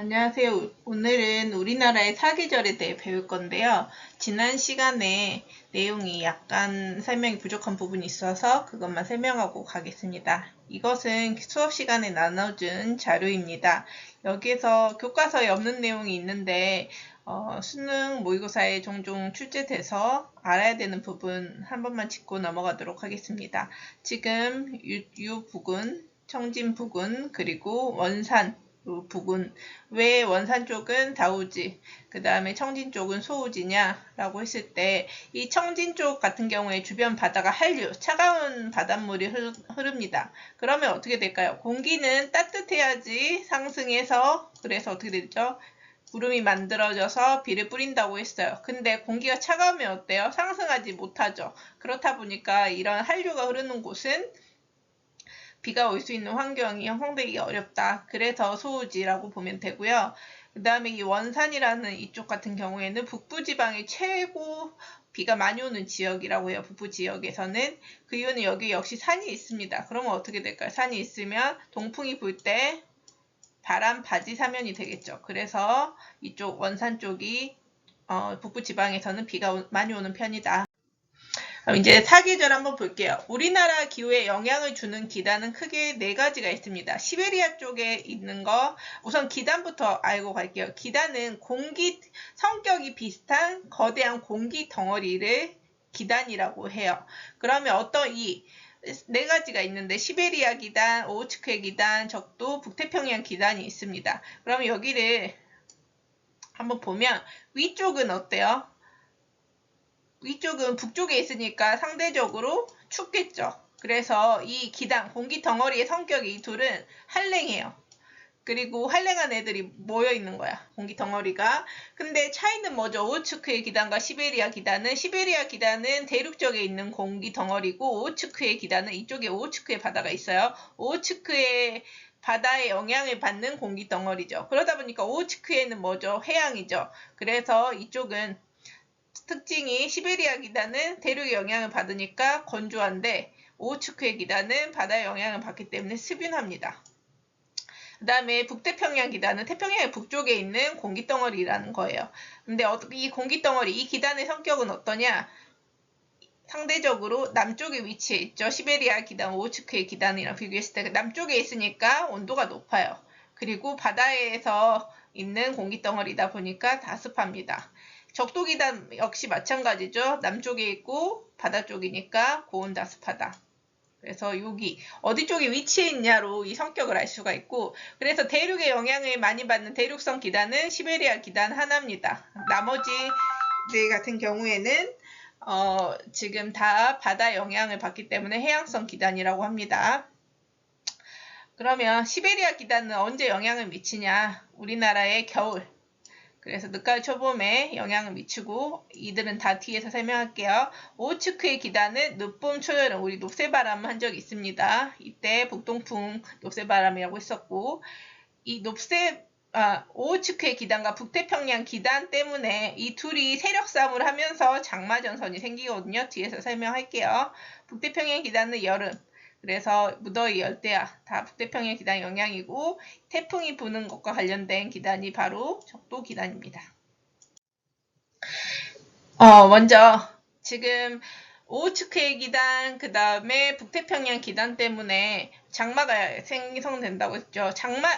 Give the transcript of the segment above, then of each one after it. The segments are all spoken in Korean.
안녕하세요. 오늘은 우리나라의 사계절에 대해 배울 건데요. 지난 시간에 내용이 약간 설명이 부족한 부분이 있어서 그것만 설명하고 가겠습니다. 이것은 수업 시간에 나눠준 자료입니다. 여기에서 교과서에 없는 내용이 있는데 수능 모의고사에 종종 출제돼서 알아야 되는 부분 한 번만 짚고 넘어가도록 하겠습니다. 지금 유부근, 청진부근, 그리고 원산 부근, 왜 원산 쪽은 다우지, 그 다음에 청진 쪽은 소우지냐 라고 했을 때, 이 청진 쪽 같은 경우에 주변 바다가 한류, 차가운 바닷물이 흐릅니다. 그러면 어떻게 될까요? 공기는 따뜻해야지 상승해서, 그래서 어떻게 되죠? 구름이 만들어져서 비를 뿌린다고 했어요. 근데 공기가 차가우면 어때요? 상승하지 못하죠. 그렇다 보니까 이런 한류가 흐르는 곳은 비가 올 수 있는 환경이 형성되기 어렵다. 그래서 소우지라고 보면 되고요. 그 다음에 이 원산이라는 이쪽 같은 경우에는 북부지방이 최고 비가 많이 오는 지역이라고 해요. 북부 지역에서는. 그 이유는 여기 역시 산이 있습니다. 그러면 어떻게 될까요? 산이 있으면 동풍이 불 때 바람 바지 사면이 되겠죠. 그래서 이쪽 원산 쪽이 북부 지방에서는 비가 많이 오는 편이다. 그럼 이제 사계절 한번 볼게요. 우리나라 기후에 영향을 주는 기단은 크게 4가지가 있습니다. 시베리아 쪽에 있는 거, 우선 기단부터 알고 갈게요. 기단은 공기 성격이 비슷한 거대한 공기 덩어리를 기단이라고 해요. 그러면 어떤 이 4가지가 있는데 시베리아 기단, 오호츠크의 기단, 적도 북태평양 기단이 있습니다. 그럼 여기를 한번 보면 위쪽은 어때요? 위쪽은 북쪽에 있으니까 상대적으로 춥겠죠. 그래서 이 기단, 공기 덩어리의 성격이 이 둘은 한랭해요. 그리고 한랭한 애들이 모여있는 거야. 공기 덩어리가. 근데 차이는 뭐죠? 오호츠크의 기단과 시베리아 기단은, 시베리아 기단은 대륙 쪽에 있는 공기 덩어리고 오호츠크의 기단은 이쪽에 오호츠크의 바다가 있어요. 오호츠크의 바다의 영향을 받는 공기 덩어리죠. 그러다 보니까 오호츠크에는 뭐죠? 해양이죠. 그래서 이쪽은 특징이 시베리아 기단은 대륙의 영향을 받으니까 건조한데 오호츠크의 기단은 바다의 영향을 받기 때문에 스균합니다. 그 다음에 북태평양 기단은 태평양의 북쪽에 있는 공기덩어리라는 거예요. 근데 이 공기덩어리, 이 기단의 성격은 어떠냐? 상대적으로 남쪽에 위치해 있죠. 시베리아 기단, 오호츠크의 기단이랑 비교했을 때 남쪽에 있으니까 온도가 높아요. 그리고 바다에서 있는 공기덩어리다 보니까 다습합니다. 적도기단 역시 마찬가지죠. 남쪽에 있고 바다 쪽이니까 고온다습하다. 그래서 여기 어디 쪽에 위치해 있냐로 이 성격을 알 수가 있고, 그래서 대륙의 영향을 많이 받는 대륙성 기단은 시베리아 기단 하나입니다. 나머지 네 같은 경우에는 지금 다 바다 영향을 받기 때문에 해양성 기단이라고 합니다. 그러면 시베리아 기단은 언제 영향을 미치냐? 우리나라의 겨울. 그래서 늦가을 초봄에 영향을 미치고, 이들은 다 뒤에서 설명할게요. 오호츠크의 기단은 늦봄 초여름, 우리 높새바람 한 적이 있습니다. 이때 북동풍 높새바람이라고 했었고, 이 오호츠크의 기단과 북태평양 기단 때문에 이 둘이 세력 싸움을 하면서 장마전선이 생기거든요. 뒤에서 설명할게요. 북태평양 기단은 여름, 그래서 무더위 열대야, 다 북태평양 기단 영향이고, 태풍이 부는 것과 관련된 기단이 바로 적도 기단입니다. 먼저 지금 오호츠크의 기단, 그 다음에 북태평양 기단 때문에 장마가 생성된다고 했죠. 장마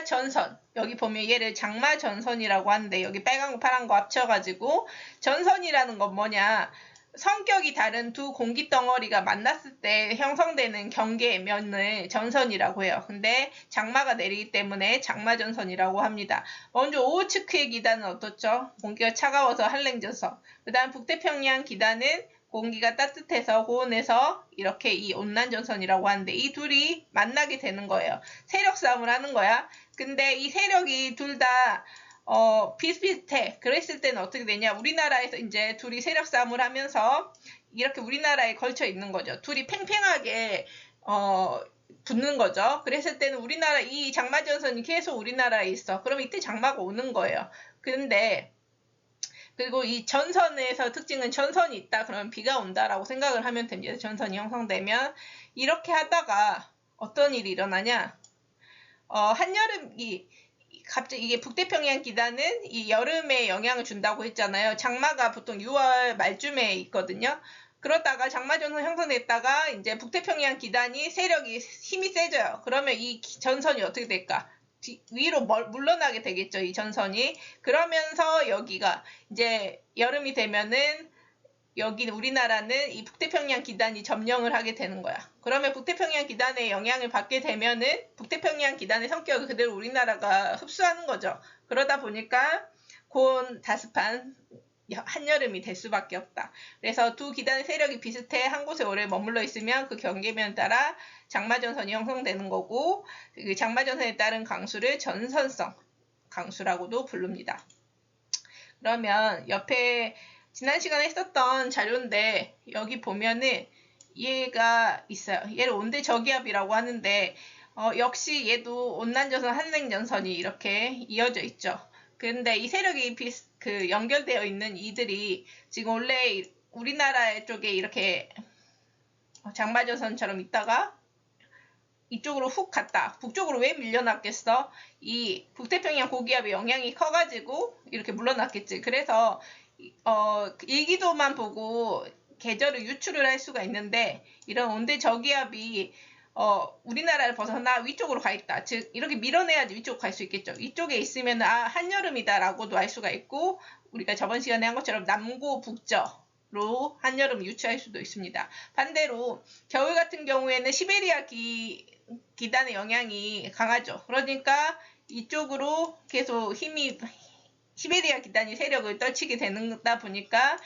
전선, 여기 보면 얘를 장마 전선이라고 하는데, 여기 빨간 거 파란 거 합쳐가지고 전선이라는 건 뭐냐? 성격이 다른 두 공기 덩어리가 만났을 때 형성되는 경계면을 전선이라고 해요. 근데 장마가 내리기 때문에 장마전선이라고 합니다. 먼저 오호츠크의 기단은 어떻죠? 공기가 차가워서 한랭전선. 그 다음 북태평양 기단은 공기가 따뜻해서 고온에서 이렇게 이 온난전선이라고 하는데, 이 둘이 만나게 되는 거예요. 세력 싸움을 하는 거야. 근데 이 세력이 둘 다 비슷비슷해. 그랬을 때는 어떻게 되냐? 우리나라에서 이제 둘이 세력 싸움을 하면서 이렇게 우리나라에 걸쳐 있는 거죠. 둘이 팽팽하게 붙는 거죠. 그랬을 때는 우리나라 이 장마전선이 계속 우리나라에 있어. 그럼 이때 장마가 오는 거예요. 근데 그리고 이 전선에서 특징은 전선이 있다. 그러면 비가 온다라고 생각을 하면 됩니다. 전선이 형성되면. 이렇게 하다가 어떤 일이 일어나냐? 한여름이 갑자기 이게 북태평양 기단은 이 여름에 영향을 준다고 했잖아요. 장마가 보통 6월 말쯤에 있거든요. 그러다가 장마전선 형성됐다가 이제 북태평양 기단이 세력이 힘이 세져요. 그러면 이 전선이 어떻게 될까? 위로 물러나게 되겠죠, 이 전선이. 그러면서 여기가 이제 여름이 되면은 여기 우리나라는 이 북태평양 기단이 점령을 하게 되는 거야. 그러면 북태평양 기단의 영향을 받게 되면은 북태평양 기단의 성격을 그대로 우리나라가 흡수하는 거죠. 그러다 보니까 고온다습한 한여름이 될 수밖에 없다. 그래서 두 기단의 세력이 비슷해 한 곳에 오래 머물러 있으면 그 경계면에 따라 장마전선이 형성되는 거고, 그 장마전선에 따른 강수를 전선성 강수라고도 부릅니다. 그러면 옆에 지난 시간에 했었던 자료인데 여기 보면은 얘가 있어요. 얘를 온대저기압이라고 하는데 역시 얘도 온난전선, 한냉전선이 이렇게 이어져 있죠. 근데 이 세력이 연결되어 있는 이들이 지금 원래 우리나라 쪽에 이렇게 장마전선처럼 있다가 이쪽으로 훅 갔다. 북쪽으로 왜 밀려났겠어? 이 북태평양 고기압의 영향이 커가지고 이렇게 물러났겠지. 그래서 일기도만 보고 계절을 유추를 할 수가 있는데 이런 온대 저기압이 우리나라를 벗어나 위쪽으로 가 있다. 즉 이렇게 밀어내야지 위쪽으로 갈 수 있겠죠. 이쪽에 있으면 한여름이다라고도 알 수가 있고, 우리가 저번 시간에 한 것처럼 남고 북저로 한여름 유추할 수도 있습니다. 반대로 겨울 같은 경우에는 시베리아 기단의 영향이 강하죠. 그러니까 이쪽으로 계속 시베리아 기단이 세력을 떨치게 되다 보니까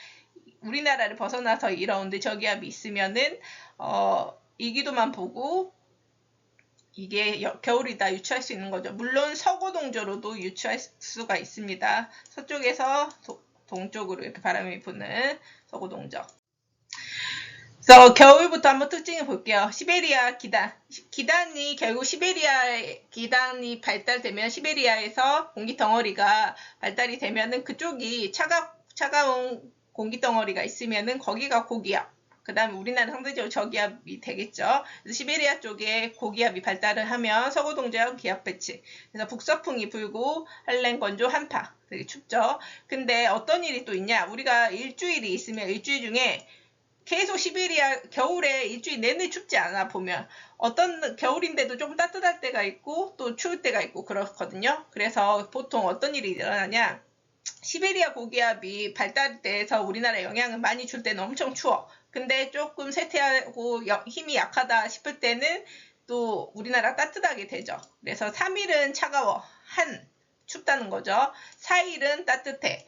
우리나라를 벗어나서 이런 온대 저기압이 있으면은 일기도만 보고 이게 겨울이다 유추할 수 있는 거죠. 물론 서고동조로도 유추할 수가 있습니다. 서쪽에서 동쪽으로 이렇게 바람이 부는 서고동조. 그래서 겨울부터 한번 특징을 볼게요. 시베리아 기단이 결국 시베리아 기단이 발달되면, 시베리아에서 공기 덩어리가 발달이 되면은 그쪽이 차가운 공기 덩어리가 있으면은 거기가 고기압, 그 다음에 우리나라는 상대적으로 저기압이 되겠죠. 그래서 시베리아 쪽에 고기압이 발달을 하면 서고동조약 기압 배치, 그래서 북서풍이 불고 한랭 건조 한파, 되게 춥죠. 근데 어떤 일이 또 있냐, 우리가 일주일이 있으면 일주일 중에 계속 시베리아 겨울에 일주일 내내 춥지 않아. 보면 어떤 겨울인데도 조금 따뜻할 때가 있고 또 추울 때가 있고 그렇거든요. 그래서 보통 어떤 일이 일어나냐, 시베리아 고기압이 발달돼서 우리나라에 영향을 많이 줄 때는 엄청 추워. 근데 조금 쇠퇴하고 힘이 약하다 싶을 때는 또 우리나라 따뜻하게 되죠. 그래서 3일은 차가워, 춥다는 거죠. 4일은 따뜻해,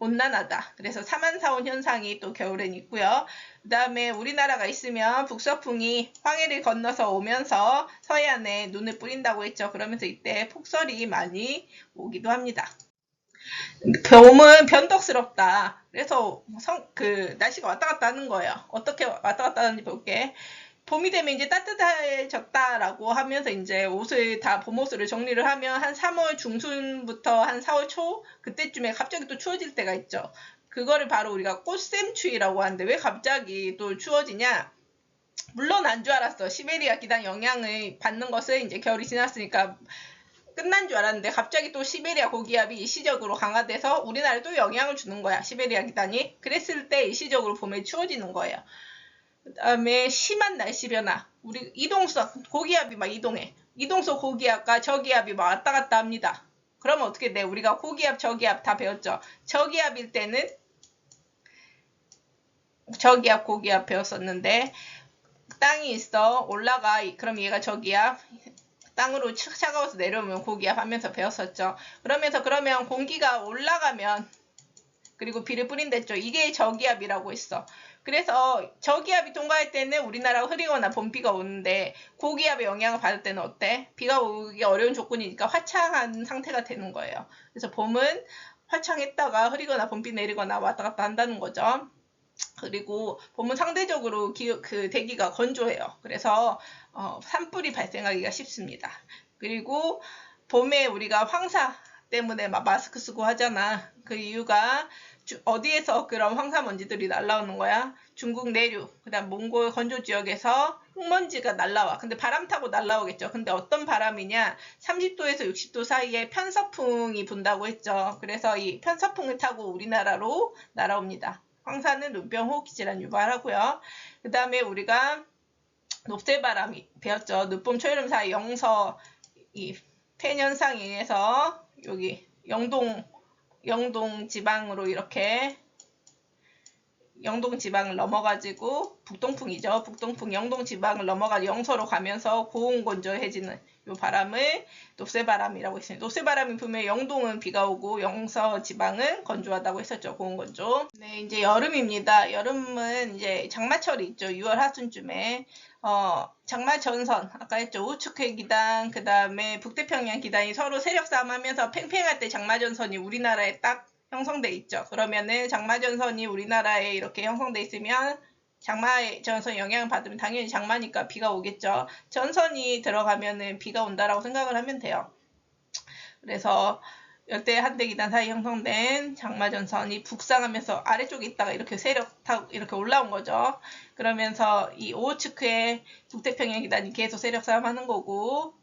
온난하다. 그래서 사만사온 현상이 또 겨울엔 있고요. 그 다음에 우리나라가 있으면 북서풍이 황해를 건너서 오면서 서해안에 눈을 뿌린다고 했죠. 그러면서 이때 폭설이 많이 오기도 합니다. 봄은 변덕스럽다. 그래서 날씨가 왔다 갔다 하는 거예요. 어떻게 왔다 갔다 하는지 볼게. 봄이 되면 이제 따뜻해졌다라고 하면서 이제 봄옷을 정리를 하면 한 3월 중순부터 한 4월 초 그때쯤에 갑자기 또 추워질 때가 있죠. 그거를 바로 우리가 꽃샘추위라고 하는데, 왜 갑자기 또 추워지냐? 물론 난 줄 알았어. 시베리아 기단 영향을 받는 것은 이제 겨울이 지났으니까 끝난 줄 알았는데 갑자기 또 시베리아 고기압이 일시적으로 강화돼서 우리나라에 또 영향을 주는 거야, 시베리아 기단이. 그랬을 때 일시적으로 봄에 추워지는 거예요. 그 다음에 심한 날씨 변화. 우리 고기압이 막 이동해. 이동속 고기압과 저기압이 막 왔다 갔다 합니다. 그러면 어떻게 돼? 우리가 고기압, 저기압 다 배웠죠. 저기압일 때는 저기압, 고기압 배웠었는데, 땅이 있어 올라가, 그럼 얘가 저기압, 땅으로 차가워서 내려오면 고기압 하면서 배웠었죠. 그러면 공기가 올라가면, 그리고 비를 뿌린댔죠. 이게 저기압이라고 했어. 그래서 저기압이 통과할 때는 우리나라가 흐리거나 봄비가 오는데, 고기압의 영향을 받을 때는 어때? 비가 오기 어려운 조건이니까 화창한 상태가 되는 거예요. 그래서 봄은 화창했다가 흐리거나 봄비 내리거나 왔다 갔다 한다는 거죠. 그리고 봄은 상대적으로 대기가 건조해요. 그래서 산불이 발생하기가 쉽습니다. 그리고 봄에 우리가 황사 때문에 막 마스크 쓰고 하잖아. 그 이유가 어디에서 그런 황사먼지들이 날라오는 거야? 중국 내륙, 그다음 몽골 건조 지역에서 흙먼지가 날라와. 근데 바람 타고 날라오겠죠. 근데 어떤 바람이냐? 30도에서 60도 사이에 편서풍이 분다고 했죠. 그래서 이 편서풍을 타고 우리나라로 날아옵니다. 황사는 눈병 호흡기질환 유발하고요. 그 다음에 우리가 녹색바람이 배웠죠. 늦봄 초여름 사이 영서 이 팬 현상에 의해서 여기 영동 지방으로 이렇게 영동 지방을 넘어가지고 북동풍이죠. 북동풍 영동 지방을 넘어가 영서로 가면서 고온건조해지는 이 바람을 녹색바람이라고 했습니다. 녹색바람이 불면 영동은 비가 오고 영서 지방은 건조하다고 했었죠. 고온건조. 네, 이제 여름입니다. 여름은 이제 장마철이 있죠. 6월 하순쯤에 장마 전선, 아까 했죠. 오츠크의 기단, 그 다음에 북태평양 기단이 서로 세력 싸움하면서 팽팽할 때 장마 전선이 우리나라에 딱 형성돼 있죠. 그러면은 장마 전선이 우리나라에 이렇게 형성돼 있으면 장마 전선 영향을 받으면 당연히 장마니까 비가 오겠죠. 전선이 들어가면은 비가 온다라고 생각을 하면 돼요. 그래서 열대 한대 기단 사이 형성된 장마 전선이 북상하면서 아래쪽에 있다가 이렇게 세력 타고 이렇게 올라온 거죠. 그러면서 이 오호츠크의 북태평양 기단이 계속 세력 싸움하는 거고,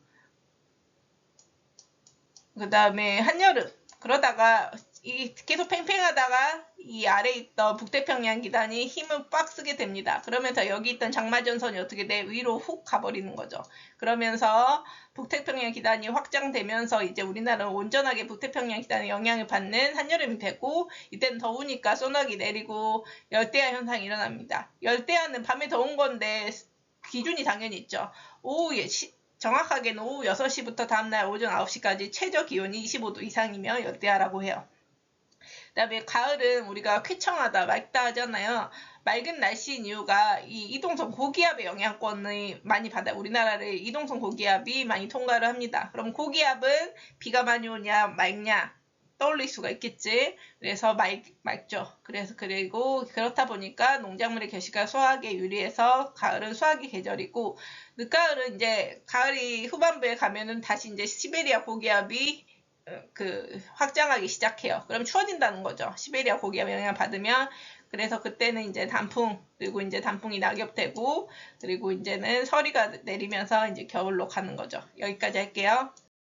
그 다음에 한여름 그러다가 계속 팽팽하다가 이 아래에 있던 북태평양 기단이 힘을 빡 쓰게 됩니다. 그러면서 여기 있던 장마전선이 어떻게 돼? 위로 훅 가버리는 거죠. 그러면서 북태평양 기단이 확장되면서 이제 우리나라는 온전하게 북태평양 기단의 영향을 받는 한여름이 되고, 이때는 더우니까 소나기 내리고 열대야 현상이 일어납니다. 열대야는 밤에 더운 건데 기준이 당연히 있죠. 오후에 정확하게는 오후 6시부터 다음날 오전 9시까지 최저 기온이 25도 이상이면 열대야라고 해요. 그 다음에 가을은 우리가 쾌청하다, 맑다 하잖아요. 맑은 날씨인 이유가 이 이동성 고기압의 영향권을 많이 받아요. 우리나라를 이동성 고기압이 많이 통과를 합니다. 그럼 고기압은 비가 많이 오냐, 맑냐 떠올릴 수가 있겠지. 그래서 맑죠. 그리고 그렇다 보니까 농작물의 결실과 수확에 유리해서 가을은 수확의 계절이고, 늦가을은 이제 가을이 후반부에 가면은 다시 이제 시베리아 고기압이 확장하기 시작해요. 그럼 추워진다는 거죠. 시베리아 고기압 영향을 받으면. 그래서 그때는 이제 단풍, 그리고 이제 단풍이 낙엽되고, 그리고 이제는 서리가 내리면서 이제 겨울로 가는 거죠. 여기까지 할게요.